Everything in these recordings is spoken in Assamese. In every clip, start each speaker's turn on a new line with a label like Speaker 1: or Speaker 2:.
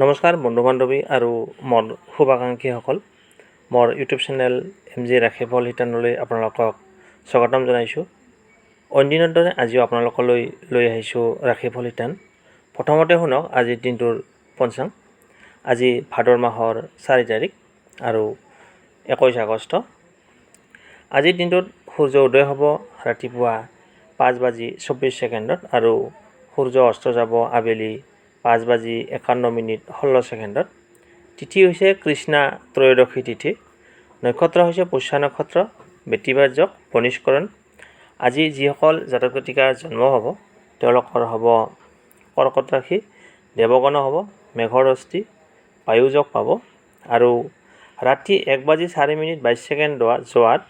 Speaker 1: নমস্কাৰ বন্ধু বান্ধৱী আৰু মোৰ শুভাকাংক্ষীসকল, মোৰ ইউটিউব চেনেল MG ৰাখিফল শিতানলৈ আপোনালোকক স্বাগতম জনাইছোঁ। অন্যদিনৰ দৰে আজিও আপোনালোকলৈ লৈ আহিছোঁ ৰাখিফল শিতান। প্ৰথমতে শুনক আজিৰ দিনটোৰ পঞ্চাং। আজি ভাদৰ মাহৰ 4 তাৰিখ আৰু 21 আগষ্ট। আজিৰ দিনটোত সূৰ্য উদয় হ'ব ৰাতিপুৱা 5:24 আৰু সূৰ্য অস্ত যাব আবেলি 5:51 তিথি হৈছে কৃষ্ণা ত্ৰয়োদশী তিথি। নক্ষত্ৰ হৈছে পুষ্যা নক্ষত্ৰ, বেতিবাৰ যোগ, বনিষ্কৰণ। আজি যিসকল জাতক জাতিকাৰ জন্ম হ'ব তেওঁলোকৰ হ'ব কৰ্কট ৰাশি, দেৱগণ হ'ব মেঘৰ অস্থি, বায়ুযোগ পাব। আৰু ৰাতি 1:04 যোৱাত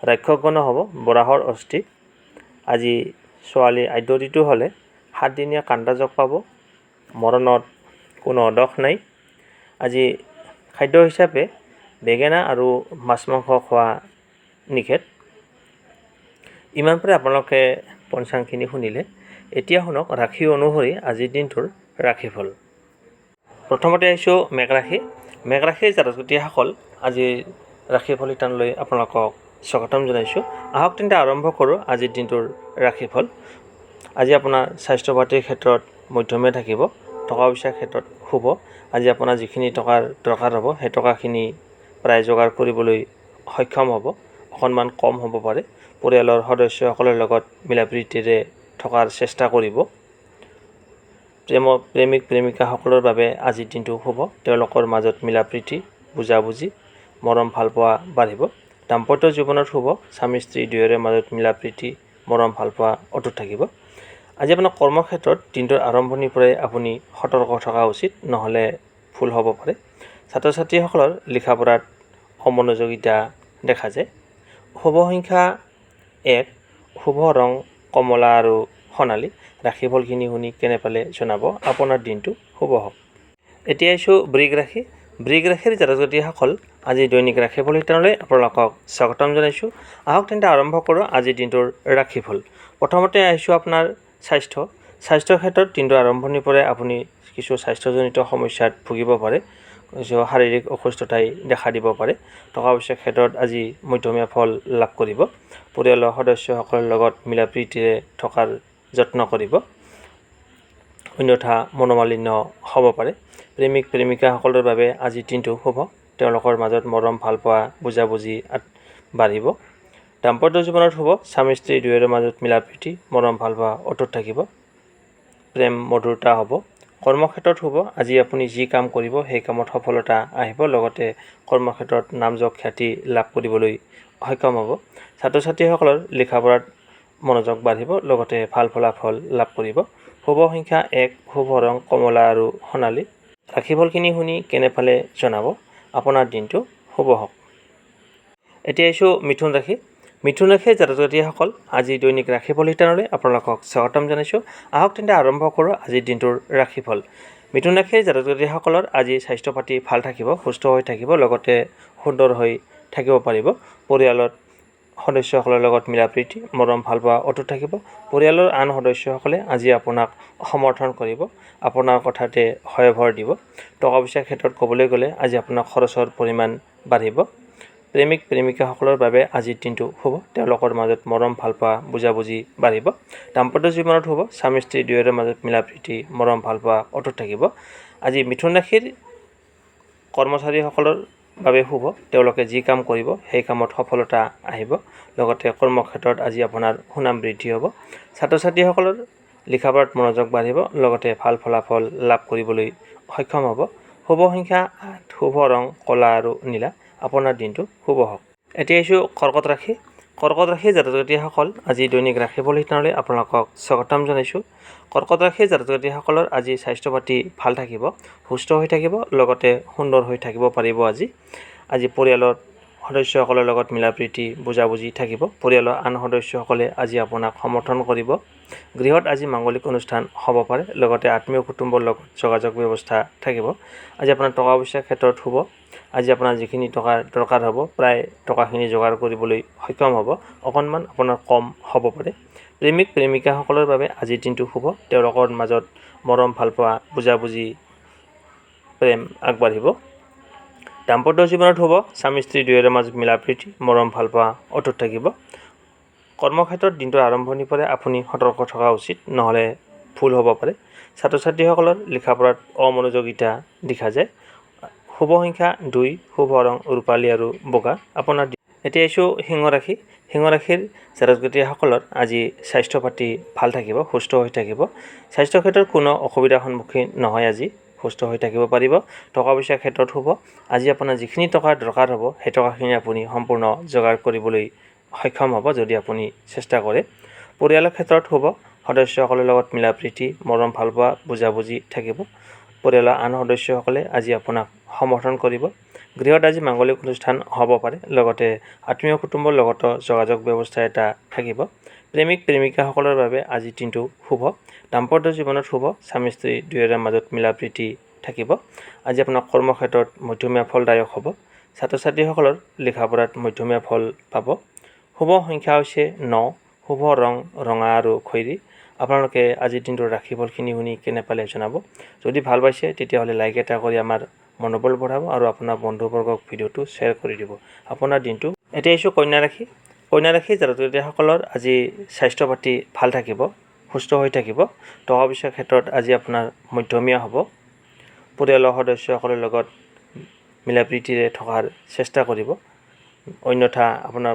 Speaker 1: ৰাক্ষসগণ হ'ব বৰাহৰ অস্থি। আজি ছোৱালী আদ্য ঋতু হ'লে 7 দিনীয়া কাণ্টা যোগ পাব। মৰণত কোনো দোষ নাই। আজি খাদ্য হিচাপে বেঙেনা আৰু মাছ মাংস খোৱা নিষেধ। ইমান পাৰে আপোনালোকে পঞ্চাংখিনি শুনিলে। এতিয়া শুনক ৰাশি অনুসৰি আজিৰ দিনটোৰ ৰাশিফল। প্ৰথমতে আহিছোঁ মেঘ ৰাশি। মেঘ ৰাশিৰ জাতক জাতিসকল আজি ৰাশিফল শিতানলৈ আপোনালোকক স্বাগতম জনাইছোঁ। আহক তেন্তে আৰম্ভ কৰোঁ আজিৰ দিনটোৰ ৰাশিফল। আজি আপোনাৰ স্বাস্থ্য পাতিৰ ক্ষেত্ৰত মধ্যমীয়া থাকিব। টকা পইচাৰ ক্ষেত্ৰত শুভ। আজি আপোনাৰ যিখিনি টকাৰ দৰকাৰ হ'ব সেই টকাখিনি প্ৰায় যোগাৰ কৰিবলৈ সক্ষম হ'ব। অকণমান কম হ'ব পাৰে। পৰিয়ালৰ সদস্যসকলৰ লগত মিলা প্ৰীতিৰে থকাৰ চেষ্টা কৰিব। প্ৰেমিক প্ৰেমিকাসকলৰ বাবে আজিৰ দিনটো শুভ। তেওঁলোকৰ মাজত মিলা প্ৰীতি, বুজাবুজি, মৰম ভালপোৱা বাঢ়িব। দাম্পত্য জীৱনত শুভ। স্বামী স্ত্ৰী দুয়োৰে মাজত মিলা প্ৰীতি, মৰম ভালপোৱা অটুট থাকিব। আজি আপোনাৰ কৰ্মক্ষেত্ৰত দিনটোৰ আৰম্ভণিৰ পৰাই আপুনি সতৰ্ক থকা উচিত, নহ'লে ভুল হ'ব পাৰে। ছাত্ৰ ছাত্ৰীসকলৰ লিখা পঢ়াত অমনোযোগিতা দেখা যায়। শুভ সংখ্যা 1, শুভ ৰং কমলা আৰু সোণালী। ৰাশিফলখিনি শুনি কেনে পালে জনাব। আপোনাৰ দিনটো শুভ হওক। এতিয়া আহিছোঁ বৃগ ৰাশি। বৃগ ৰাশিৰ জাতক জাতিসকল আজি দৈনিক ৰাশিফল শিতানলৈ আপোনালোকক স্বাগতম জনাইছোঁ। আহক তেন্তে আৰম্ভ কৰোঁ আজিৰ দিনটোৰ ৰাশিফল। প্ৰথমতে আহিছোঁ আপোনাৰ স্বাস্থ্যৰ ক্ষেত্ৰত দিনটোৰ আৰম্ভণিৰ পৰাই আপুনি কিছু স্বাস্থ্যজনিত সমস্যাত ভুগিব পাৰে। কিছু শাৰীৰিক অসুস্থতাই দেখা দিব পাৰে। টকা পইচাৰ ক্ষেত্ৰত আজি মধ্যমীয়া ফল লাভ কৰিব। পৰিয়ালৰ সদস্যসকলৰ লগত মিলা প্ৰীতিৰে থকাৰ যত্ন কৰিব, অন্যথা মনোমালিন্য হ'ব পাৰে। প্ৰেমিক প্ৰেমিকাসকলৰ বাবে আজিৰ দিনটো শুভ। তেওঁলোকৰ মাজত মৰম ভালপোৱা, বুজাবুজি বাঢ়িব। দাম্পত্য জীৱনত শুভ। স্বামী স্ত্ৰী দুয়োৰে মাজত মিলা প্ৰীতি, মৰম ভালপোৱা অটুট থাকিব। প্ৰেম মধুৰতা হ'ব। কৰ্মক্ষেত্ৰত শুভ। আজি আপুনি যি কাম কৰিব সেই কামত সফলতা আহিব। লগতে কৰ্মক্ষেত্ৰত নামযশ খ্যাতি লাভ কৰিবলৈ সক্ষম হ'ব। ছাত্ৰ ছাত্ৰীসকলৰ লিখা পঢ়াত মনোযোগ বাঢ়িব। লগতে ভাল ফলাফল লাভ কৰিব। শুভ সংখ্যা 1, শুভ ৰং কমলা আৰু সোণালী। ৰাশিফলখিনি শুনি কেনে পালে জনাব। আপোনাৰ দিনটো শুভ হওক। এতিয়া আহিছোঁ মিথুন ৰাশি। মিথুন ৰাশিৰ জাতক জাতিসকল আজি দৈনিক ৰাশিফল শিতানলৈ আপোনালোকক স্বাগতম জনাইছোঁ। আহক তেন্তে আৰম্ভ কৰোঁ আজিৰ দিনটোৰ ৰাশিফল। মিথুন ৰাশিৰ জাতক জাতিসকলৰ আজি স্বাস্থ্য পাতি ভাল থাকিব, সুস্থ হৈ থাকিব, লগতে সুন্দৰ হৈ থাকিব পাৰিব। পৰিয়ালত সদস্যসকলৰ লগত মিলা প্ৰীতি, মৰম ভালপোৱা অটুট থাকিব। পৰিয়ালৰ আন সদস্যসকলে আজি আপোনাক সমৰ্থন কৰিব, আপোনাৰ কথাতে হয়ভৰ দিব। টকা পইচাৰ ক্ষেত্ৰত ক'বলৈ গ'লে আজি আপোনাৰ খৰচৰ পৰিমাণ বাঢ়িব। প্ৰেমিক প্ৰেমিকাসকলৰ বাবে আজিৰ দিনটো শুভ। তেওঁলোকৰ মাজত মৰম ভালপোৱা, বুজাবুজি বাঢ়িব। দাম্পত্য জীৱনত শুভ। স্বামী স্ত্ৰী দুয়োৰে মাজত মিলা প্ৰীতি, মৰম ভালপোৱা অটুট থাকিব। আজি মিথুন ৰাশিৰ কৰ্মচাৰীসকলৰ বাবে শুভ। তেওঁলোকে যি কাম কৰিব সেই কামত সফলতা আহিব। লগতে কৰ্মক্ষেত্ৰত আজি আপোনাৰ সুনাম বৃদ্ধি হ'ব। ছাত্ৰ ছাত্ৰীসকলৰ লিখা পঢ়াত মনোযোগ বাঢ়িব। লগতে ভাল ফলাফল লাভ কৰিবলৈ সক্ষম হ'ব। শুভ সংখ্যা 8, শুভ ৰং ক'লা আৰু নীলা। আপোনাৰ দিনটো শুভ হওক। এতিয়া আহিছোঁ কৰ্কট ৰাশি। কৰ্কট ৰাশিৰ জাতক জাতিসকল আজি দৈনিক ৰাশিফল শিতানলৈ আপোনালোকক স্বাগতম জনাইছোঁ। কৰ্কট ৰাশিৰ জাতক জাতিসকলৰ আজি স্বাস্থ্য পাতি ভাল থাকিব, সুস্থ হৈ থাকিব, লগতে সুন্দৰ হৈ থাকিব পাৰিব। আজি পৰিয়ালৰ সদস্যসকলৰ লগত মিলা প্ৰীতি, বুজাবুজি থাকিব। পৰিয়ালৰ আন সদস্যসকলে আজি আপোনাক সমৰ্থন কৰিব। গৃহত আজি মাংগলিক অনুষ্ঠান হ'ব পাৰে। লগতে আত্মীয় কুটুম্বৰ লগত যোগাযোগ ব্যৱস্থা থাকিব। আজি আপোনাৰ টকা পইচাৰ ক্ষেত্ৰত শুভ। আজি আপোনাৰ যিখিনি টকাৰ দৰকাৰ হ'ব প্ৰায় টকাখিনি যোগাৰ কৰিবলৈ সক্ষম হ'ব। অকণমান আপোনাৰ কম হ'ব পাৰে। প্ৰেমিক প্ৰেমিকাসকলৰ বাবে আজিৰ দিনটো শুভ। তেওঁলোকৰ মাজত মৰম ভালপোৱা, বুজাবুজি প্ৰেম আগবাঢ়িব। দাম্পত্য জীৱনত হ'ব স্বামী স্ত্ৰী দুয়োৰে মাজত মিলা প্ৰীতি মৰম ভালপোৱা অটুট থাকিব। কৰ্মক্ষেত্ৰত দিনটোৰ আৰম্ভণিৰ পৰাই আপুনি সতৰ্ক থকা উচিত, নহ'লে ভুল হ'ব পাৰে। ছাত্ৰ ছাত্ৰীসকলৰ লিখা পঢ়াত অমনোযোগিতা দেখা যায়। শুভ সংখ্যা 2, শুভ ৰং ৰূপালী আৰু বগা। আপোনাৰ এতিয়া আহিছোঁ সিংহ ৰাশি। সিংহ ৰাশিৰ জাতক জাতিসকলৰ আজি স্বাস্থ্য পাতি ভাল থাকিব, সুস্থ হৈ থাকিব। স্বাস্থ্য ক্ষেত্ৰত কোনো অসুবিধাৰ সন্মুখীন নহয়, আজি সুস্থ হৈ থাকিব পাৰিব। টকা পইচাৰ ক্ষেত্ৰত হ'ব আজি আপোনাৰ যিখিনি টকাৰ দৰকাৰ হ'ব সেই টকাখিনি আপুনি সম্পূৰ্ণ যোগাৰ কৰিবলৈ সক্ষম হ'ব যদি আপুনি চেষ্টা কৰে। পৰিয়ালৰ ক্ষেত্ৰত হ'ব সদস্যসকলৰ লগত মিলা প্ৰীতি মৰম ভালপোৱা বুজাবুজি থাকিব। পৰিয়ালৰ আন সদস্যসকলে আজি আপোনাক সমৰ্থন কৰিব। গৃহত আজি মাংগলিক অনুষ্ঠান হ'ব পাৰে, লগতে আত্মীয় কুটুম্বৰ লগতো যোগাযোগ ব্যৱস্থা এটা থাকিব। প্ৰেমিক প্ৰেমিকাসকলৰ বাবে আজি দিনটো শুভ। দাম্পত্য জীৱনত শুভ স্বামী স্ত্ৰী দুয়োৰে মাজত মিলা প্ৰীতি থাকিব। আজি আপোনাৰ কৰ্মক্ষেত্ৰত মধ্যমীয়া ফলদায়ক হ'ব। ছাত্ৰ ছাত্ৰীসকলৰ লিখা পঢ়াত মধ্যমীয়া ফল পাব। শুভ সংখ্যা হৈছে 9, শুভ ৰং ৰঙা আৰু খয়েৰী। আপোনালোকে আজিৰ দিনটোৰ ৰাশিফলখিনি শুনি কেনে পালে জনাব। যদি ভাল পাইছে তেতিয়াহ'লে লাইক এটা কৰি আমাৰ মনোবল বঢ়াব আৰু আপোনাৰ বন্ধুবৰ্গক ভিডিঅ'টো শ্বেয়াৰ কৰি দিব। আপোনাৰ দিনটো এতিয়া আহিছোঁ কন্যা ৰাশি। কন্যা ৰাশিৰ জাতক জাতিসকলৰ আজি স্বাস্থ্য পাতি ভাল থাকিব, সুস্থ হৈ থাকিব। টকা পইচাৰ ক্ষেত্ৰত আজি আপোনাৰ মধ্যমীয়া হ'ব। পৰিয়ালৰ সদস্যসকলৰ লগত মিলা প্ৰীতিৰে থকাৰ চেষ্টা কৰিব, অন্যথা আপোনাৰ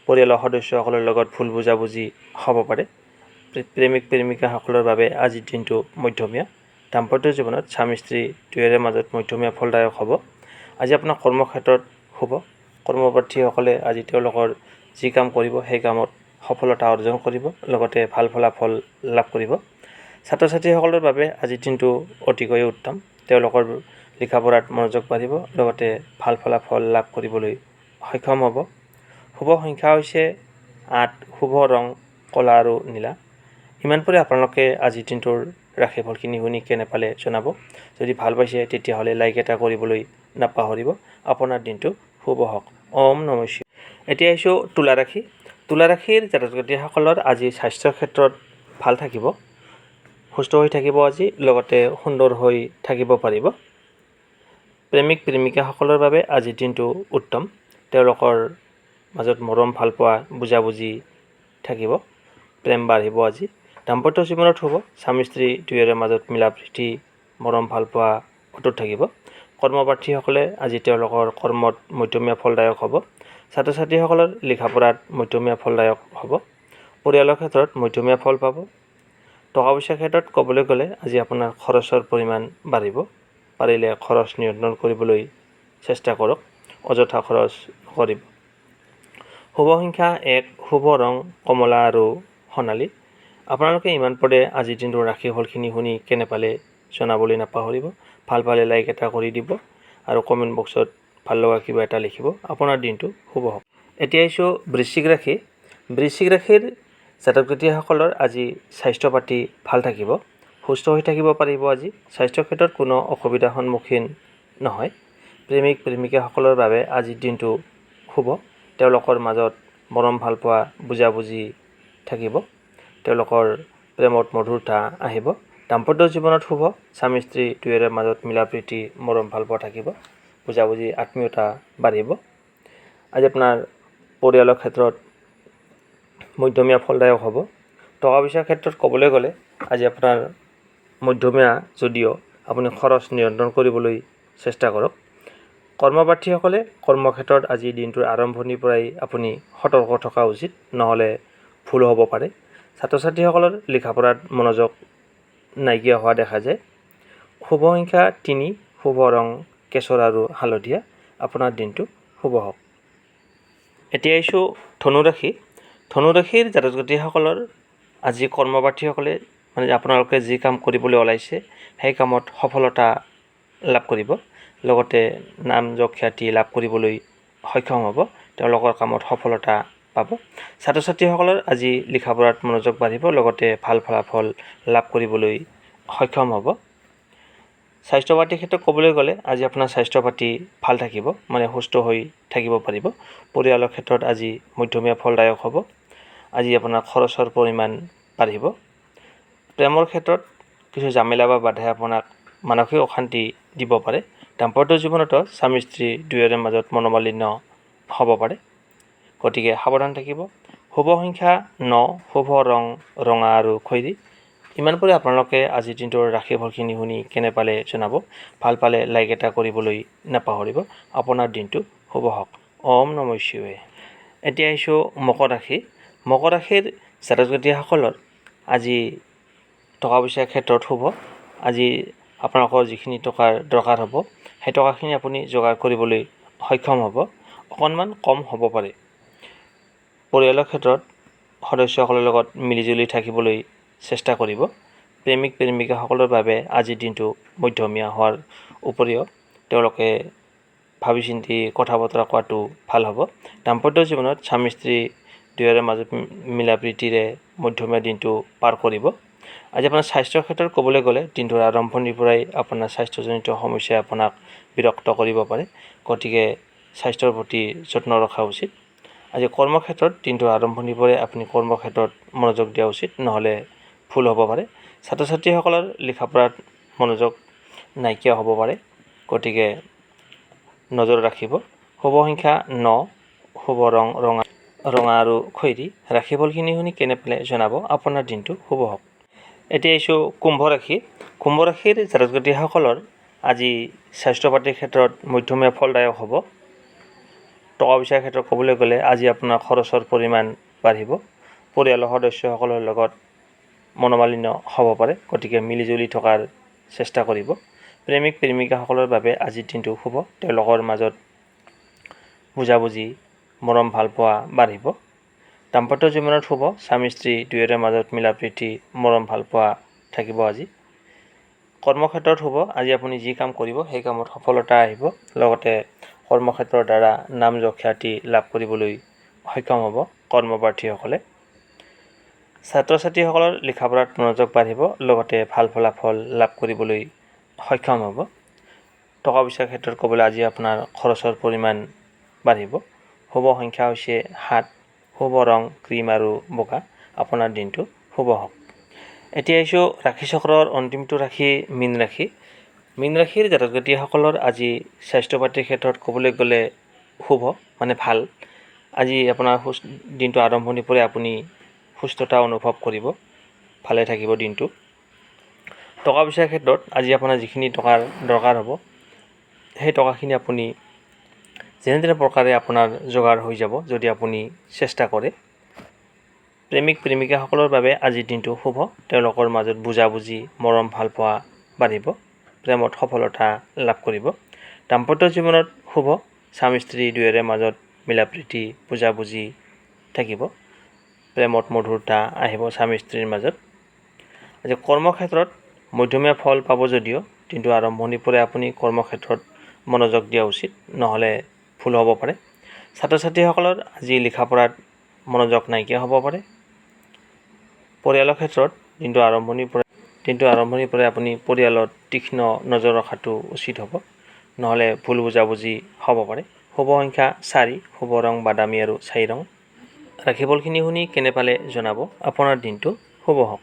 Speaker 1: পৰিয়ালৰ সদস্যসকলৰ লগত ভুল বুজাবুজি হ'ব পাৰে। প্ৰেমিক প্ৰেমিকাসকলৰ বাবে আজিৰ দিনটো মধ্যমীয়া। দাম্পত্য জীৱনত স্বামী স্ত্ৰী দুয়োৰে মাজত মধ্যমীয়া ফলদায়ক হ'ব। আজি আপোনাৰ কৰ্মক্ষেত্ৰত শুভ। কৰ্মপ্ৰাৰ্থীসকলে আজি তেওঁলোকৰ যি কাম কৰিব সেই কামত সফলতা অৰ্জন কৰিব, লগতে ভাল ফলাফল লাভ কৰিব। ছাত্ৰ ছাত্ৰীসকলৰ বাবে আজিৰ দিনটো অতিকৈ উত্তম। তেওঁলোকৰ লিখা পঢ়াত মনোযোগ বাঢ়িব, লগতে ভাল ফলাফল লাভ কৰিবলৈ সক্ষম হ'ব। শুভ সংখ্যা হৈছে 8, শুভ ৰং ক'লা আৰু নীলা। ইমানপুৰে আপোনালোকে আজিৰ দিনটোৰ ৰাশিফলখিনি শুনি কেনে পালে জনাব। যদি ভাল পাইছে তেতিয়াহ'লে লাইক এটা কৰিবলৈ নাপাহৰিব। আপোনাৰ দিনটো শুভ হওক। ওম নমঃ শিৱায়। এতিয়া আহিছোঁ তুলা ৰাশি। তুলা ৰাশিৰ জাতক জাতিসকলৰ আজি স্বাস্থ্যৰ ক্ষেত্ৰত ভাল থাকিব, সুস্থ হৈ থাকিব আজি, লগতে সুন্দৰ হৈ থাকিব পাৰিব। প্ৰেমিক প্ৰেমিকাসকলৰ বাবে আজিৰ দিনটো উত্তম। তেওঁলোকৰ মাজত মৰম ভালপোৱা বুজাবুজি থাকিব, প্ৰেম বাঢ়িব আজি। দাম্পত্য জীৱনত হ'ব স্বামী স্ত্ৰী দুয়োৰে মাজত মিলা প্ৰীতি মৰম ভালপোৱা অটুট থাকিব। কৰ্মপ্ৰাৰ্থীসকলে আজি তেওঁলোকৰ কৰ্মত মধ্যমীয়া ফলদায়ক হ'ব। ছাত্ৰ ছাত্ৰীসকলৰ লিখা পঢ়াত মধ্যমীয়া ফলদায়ক হ'ব। পৰিয়ালৰ ক্ষেত্ৰত মধ্যমীয়া ফল পাব। টকা পইচাৰ ক্ষেত্ৰত ক'বলৈ গ'লে আজি আপোনাৰ খৰচৰ পৰিমাণ বাঢ়িব। পাৰিলে খৰচ নিয়ন্ত্ৰণ কৰিবলৈ চেষ্টা কৰক, অযথা খৰচ নকৰিব। শুভ সংখ্যা 1, শুভ ৰং কমলা আৰু সোণালী। আপোনালোকে ইমান পৰে আজিৰ দিনটোৰ ৰাশিফলখিনি শুনি কেনে পালে জনাবলৈ নাপাহৰিব। ভাল পালে লাইক এটা কৰি দিব আৰু কমেণ্ট বক্সত ভাল লগা কিবা এটা লিখিব। আপোনাৰ দিনটো শুভ হওক। এতিয়া আহিছোঁ বৃশ্চিক ৰাশি। বৃশ্চিক ৰাশিৰ জাতক জাতিসকলৰ আজি স্বাস্থ্য পাতি ভাল থাকিব, সুস্থ হৈ থাকিব পাৰিব আজি। স্বাস্থ্য ক্ষেত্ৰত কোনো অসুবিধাৰ সন্মুখীন নহয়। প্ৰেমিক প্ৰেমিকাসকলৰ বাবে আজিৰ দিনটো শুভ। তেওঁলোকৰ মাজত মৰম ভালপোৱা বুজাবুজি থাকিব, তেওঁলোকৰ প্ৰেমত মধুৰতা আহিব। দাম্পত্য জীৱনত শুভ স্বামী স্ত্ৰী দুয়োৰে মাজত মিলা প্ৰীতি মৰম ভালপোৱা থাকিব, বুজাবুজি আত্মীয়তা বাঢ়িব। আজি আপোনাৰ পৰিয়ালৰ ক্ষেত্ৰত মধ্যমীয়া ফলদায়ক হ'ব। টকা পইচাৰ ক্ষেত্ৰত ক'বলৈ গ'লে আজি আপোনাৰ মধ্যমীয়া যদিও আপুনি খৰচ নিয়ন্ত্ৰণ কৰিবলৈ চেষ্টা কৰক। কৰ্মপ্ৰাৰ্থীসকলে কৰ্মক্ষেত্ৰত আজি দিনটোৰ আৰম্ভণিৰ পৰাই আপুনি সতৰ্ক থকা উচিত, নহ'লে ভুল হ'ব পাৰে। ছাত্ৰ ছাত্ৰীসকলৰ লিখা পঢ়াত মনোযোগ নাইকিয়া হোৱা দেখা যায়। শুভ সংখ্যা 3, শুভ ৰং কেশৰ আৰু হালধীয়া। আপোনাৰ দিনটো শুভ হওক। এতিয়া আহিছোঁ ধনু ৰাশি। ধনু ৰাশিৰ জাতক জাতিসকলৰ আজি কৰ্মপ্ৰাৰ্থীসকলে আপোনালোকে যি কাম কৰিবলৈ ওলাইছে সেই কামত সফলতা লাভ কৰিব, লগতে নাম যশ খ্যাতি লাভ কৰিবলৈ সক্ষম হ'ব। তেওঁলোকৰ কামত সফলতা পাব। ছাত্ৰ ছাত্ৰীসকলৰ আজি লিখা পঢ়াত মনোযোগ বাঢ়িব, লগতে ভাল ফলাফল লাভ কৰিবলৈ সক্ষম হ'ব। স্বাস্থ্য পাতিৰ ক্ষেত্ৰত ক'বলৈ গ'লে আজি আপোনাৰ স্বাস্থ্য পাতি ভাল থাকিব, সুস্থ হৈ থাকিব পাৰিব। পৰিয়ালৰ ক্ষেত্ৰত আজি মধ্যমীয়া ফলদায়ক হ'ব। আজি আপোনাৰ খৰচৰ পৰিমাণ বাঢ়িব। প্ৰেমৰ ক্ষেত্ৰত কিছু জামেলা বা বাধাই আপোনাক মানসিক অশান্তি দিব পাৰে। দাম্পত্য জীৱনতো স্বামী স্ত্ৰী দুয়োৰে মাজত মনোমালিন্য হ'ব পাৰে, গতিকে সাৱধান থাকিব। শুভ সংখ্যা 9, শুভ ৰং ৰঙা আৰু খয়েৰী। ইমানপুৰে আপোনালোকে আজিৰ দিনটোৰ ৰাশিফলখিনি শুনি কেনে পালে জনাব। ভাল পালে লাইক এটা কৰিবলৈ নাপাহৰিব। আপোনাৰ দিনটো শুভ হওক। ওম নমঃ শিৱায়। এতিয়া আহিছোঁ মকৰ ৰাশি। মকৰ ৰাশিৰ জাতক জাতিসকলৰ আজি টকা পইচাৰ ক্ষেত্ৰত শুভ। আজি আপোনালোকৰ যিখিনি টকাৰ দৰকাৰ হ'ব সেই টকাখিনি আপুনি যোগাৰ কৰিবলৈ সক্ষম হ'ব। অকণমান কম হ'ব পাৰে। পৰিয়ালৰ ক্ষেত্ৰত সদস্যসকলৰ লগত মিলিজুলি থাকিবলৈ চেষ্টা কৰিব। প্ৰেমিক প্ৰেমিকাসকলৰ বাবে আজিৰ দিনটো মধ্যমীয়া হোৱাৰ উপৰিও তেওঁলোকে ভাবি চিন্তি কথা বতৰা কোৱাটো ভাল হ'ব। দাম্পত্য জীৱনত স্বামী স্ত্ৰী দুয়োৰে মাজত মিলা প্ৰীতিৰে মধ্যমীয়া দিনটো পাৰ কৰিব। আজি আপোনাৰ স্বাস্থ্যৰ ক্ষেত্ৰত ক'বলৈ গ'লে দিনটোৰ আৰম্ভণিৰ পৰাই আপোনাৰ স্বাস্থ্যজনিত সমস্যাই আপোনাক বিৰক্ত কৰিব পাৰে, গতিকে স্বাস্থ্যৰ প্ৰতি যত্ন ৰখা উচিত। আজি কৰ্মক্ষেত্ৰত দিনটোৰ আৰম্ভণিৰ পৰাই আপুনি কৰ্মক্ষেত্ৰত মনোযোগ দিয়া উচিত, নহ'লে ভুল হ'ব পাৰে। ছাত্ৰ ছাত্ৰীসকলৰ লিখা পঢ়াত মনোযোগ নাইকিয়া হ'ব পাৰে, গতিকে নজৰ ৰাখিব। শুভ সংখ্যা 9, শুভ ৰং ৰঙা আৰু খয়েৰী। ৰাশিফলখিনি শুনি কেনে পালে জনাব। আপোনাৰ দিনটো শুভ হওক। এতিয়া আহিছোঁ কুম্ভ ৰাশি। কুম্ভ ৰাশিৰ জাতক জাতিসকলৰ আজি স্বাস্থ্য পাতিৰ ক্ষেত্ৰত মধ্যমীয়া ফলদায়ক হ'ব। টকা পইচাৰ ক্ষেত্ৰত ক'বলৈ গ'লে আজি আপোনাৰ খৰচৰ পৰিমাণ বাঢ়িব। পৰিয়ালৰ সদস্যসকলৰ লগত মনোমালিন্য হ'ব পাৰে, গতিকে মিলিজুলি থকাৰ চেষ্টা কৰিব। প্ৰেমিক প্ৰেমিকাসকলৰ বাবে আজিৰ দিনটো শুভ। তেওঁলোকৰ মাজত বুজাবুজি মৰম ভালপোৱা বাঢ়িব। দাম্পত্য জীৱনত শুভ। স্বামী স্ত্ৰী দুয়োৰে মাজত মিলা প্ৰীতি মৰম ভালপোৱা থাকিব আজি। কৰ্মক্ষেত্ৰত শুভ। আজি আপুনি যি কাম কৰিব সেই কামত সফলতা আহিব। লগতে কৰ্মক্ষেত্ৰৰ দ্বাৰা নাম যশ খ্যাতি লাভ কৰিবলৈ সক্ষম হ'ব কৰ্মপ্ৰাৰ্থীসকলে। ছাত্ৰ ছাত্ৰীসকলৰ লিখা পঢ়াত মনোযোগ বাঢ়িব, লগতে ভাল ফলাফল লাভ কৰিবলৈ সক্ষম হ'ব। টকা পইচাৰ ক্ষেত্ৰত ক'বলৈ আজি আপোনাৰ খৰচৰ পৰিমাণ বাঢ়িব। শুভ সংখ্যা হৈছে 7, শুভ ৰং ক্ৰীম আৰু বগা। আপোনাৰ দিনটো শুভ হওক। এতিয়া আহিছোঁ ৰাশিচক্ৰৰ অন্তিমটো ৰাশি মীন ৰাশি। মীন ৰাশিৰ জাতক জাতিসকলৰ আজি স্বাস্থ্য পাতিৰ ক্ষেত্ৰত ক'বলৈ গ'লে শুভ, মানে ভাল। আজি আপোনাৰ দিনটো আৰম্ভণিৰ পৰাই আপুনি সুস্থতা অনুভৱ কৰিব, ভালে থাকিব দিনটো। টকা পইচাৰ ক্ষেত্ৰত আজি আপোনাৰ যিখিনি টকাৰ দৰকাৰ হ'ব সেই টকাখিনি আপুনি যেনে তেনে প্ৰকাৰে আপোনাৰ যোগাৰ হৈ যাব যদি আপুনি চেষ্টা কৰে। প্ৰেমিক প্ৰেমিকাসকলৰ বাবে আজিৰ দিনটো শুভ। তেওঁলোকৰ মাজত বুজাবুজি মৰম ভালপোৱা বাঢ়িব। প্ৰেমত সফলতা লাভ কৰিব। দাম্পত্য জীৱনত শুভ। স্বামী স্ত্ৰী দুয়োৰে মাজত মিলা প্ৰীতি বুজাবুজি থাকিব। প্ৰেমত মধুৰতা আহিব স্বামী স্ত্ৰীৰ মাজত। আজি কৰ্মক্ষেত্ৰত মধ্যমীয়া ফল পাব যদিও দিনটো আৰম্ভণিৰ পৰাই আপুনি কৰ্মক্ষেত্ৰত মনোযোগ দিয়া উচিত, নহ'লে ভুল হ'ব পাৰে। ছাত্ৰ ছাত্ৰীসকলৰ আজি লিখা পঢ়াত মনোযোগ নাইকিয়া হ'ব পাৰে। পৰিয়ালৰ ক্ষেত্ৰত দিনটো আৰম্ভণিৰ পৰাই আপুনি পৰিয়ালত তীক্ষ্ণ নজৰ ৰখাটো উচিত হ'ব, নহ'লে ভুল বুজাবুজি হ'ব পাৰে। শুভ সংখ্যা 4, শুভ ৰং বাদামী আৰু ছাই ৰং। ৰাশিফলখিনি শুনি কেনে পালে জনাব। আপোনাৰ দিনটো শুভ হওক।